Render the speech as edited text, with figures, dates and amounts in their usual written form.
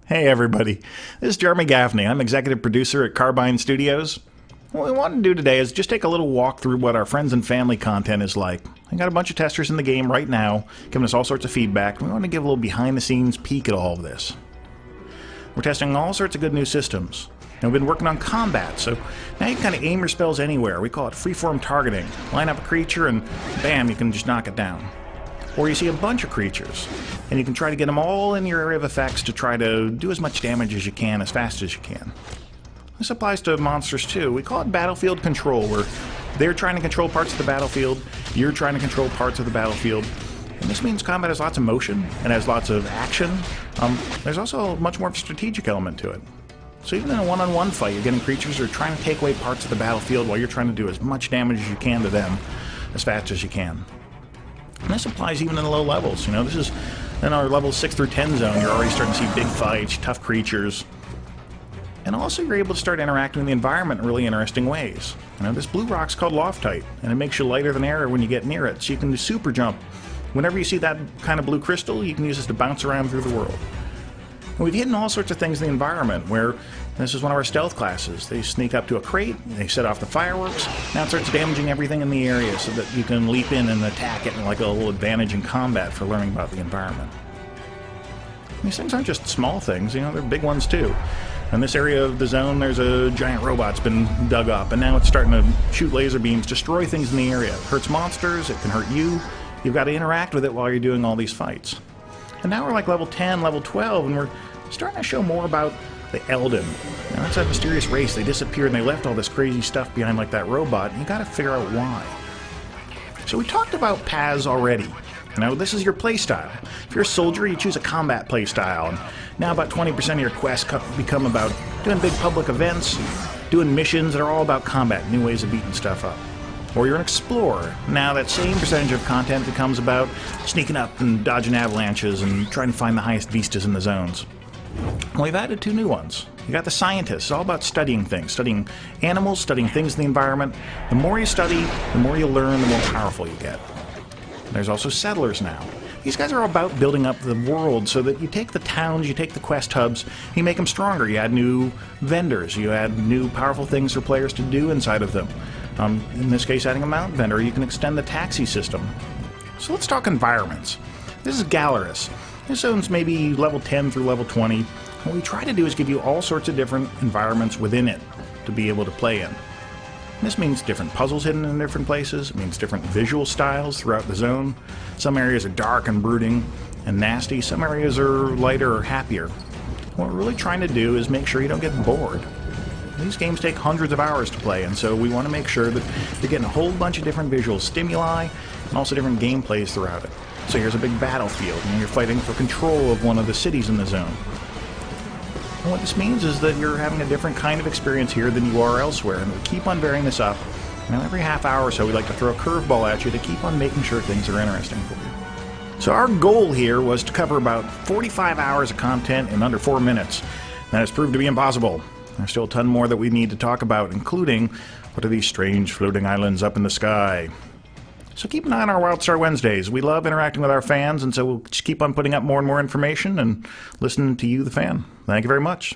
Hey everybody, this is Jeremy Gaffney. I'm executive producer at Carbine Studios. What we want to do today is just take a little walk through what our friends and family content is like. I got a bunch of testers in the game right now, giving us all sorts of feedback. We want to give a little behind-the-scenes peek at all of this. We're testing all sorts of good new systems. And we've been working on combat, so now you can kind of aim your spells anywhere. We call it freeform targeting. Line up a creature and bam, you can just knock it down. Or you see a bunch of creatures, and you can try to get them all in your area of effects to try to do as much damage as you can, as fast as you can. This applies to monsters too. We call it battlefield control, where they're trying to control parts of the battlefield, you're trying to control parts of the battlefield. And this means combat has lots of motion, and has lots of action. There's also much more of a strategic element to it. So even in a one-on-one fight, you're getting creatures that are trying to take away parts of the battlefield while you're trying to do as much damage as you can to them, as fast as you can. And this applies even in the low levels. You know, this is in our level 6 through 10 zone. You're already starting to see big fights, tough creatures. And also you're able to start interacting with the environment in really interesting ways. You know, this blue rock's called Loftite, and it makes you lighter than air when you get near it, so you can do super jump. Whenever you see that kind of blue crystal, you can use this to bounce around through the world. And we've hidden all sorts of things in the environment, where this is one of our stealth classes. They sneak up to a crate, they set off the fireworks, now it starts damaging everything in the area so that you can leap in and attack it, and like a little advantage in combat for learning about the environment. These things aren't just small things, you know, they're big ones too. In this area of the zone, there's a giant robot that's been dug up, and now it's starting to shoot laser beams, destroy things in the area. It hurts monsters, it can hurt you. You've got to interact with it while you're doing all these fights. And now we're like level 10, level 12, and we're starting to show more about the Elden. Now, that's that mysterious race. They disappeared and they left all this crazy stuff behind, like that robot, and you got to figure out why. So we talked about paths already. Now, this is your playstyle. If you're a soldier, you choose a combat playstyle. And now about 20% of your quests become about doing big public events, doing missions that are all about combat, new ways of beating stuff up. Or you're an explorer. Now that same percentage of content becomes about sneaking up and dodging avalanches and trying to find the highest vistas in the zones. And we've added two new ones. You got the scientists. It's all about studying things, studying animals, studying things in the environment. The more you study, the more you learn, the more powerful you get. There's also settlers now. These guys are all about building up the world so that you take the towns, you take the quest hubs, you make them stronger. You add new vendors, you add new powerful things for players to do inside of them. In this case, adding a mount vendor, you can extend the taxi system. So let's talk environments. This is Gallerus. This zone's maybe level 10 through level 20. What we try to do is give you all sorts of different environments within it to be able to play in. This means different puzzles hidden in different places. It means different visual styles throughout the zone. Some areas are dark and brooding and nasty. Some areas are lighter or happier. What we're really trying to do is make sure you don't get bored. These games take hundreds of hours to play, and so we want to make sure that you're getting a whole bunch of different visual stimuli and also different gameplays throughout it. So here's a big battlefield, and you're fighting for control of one of the cities in the zone. And what this means is that you're having a different kind of experience here than you are elsewhere, and we keep on varying this up. And every half hour or so we like to throw a curveball at you to keep on making sure things are interesting for you. So our goal here was to cover about 45 hours of content in under 4 minutes. That has proved to be impossible. There's still a ton more that we need to talk about, including what are these strange floating islands up in the sky. So keep an eye on our WildStar Wednesdays. We love interacting with our fans, and so we'll just keep on putting up more and more information and listening to you, the fan. Thank you very much.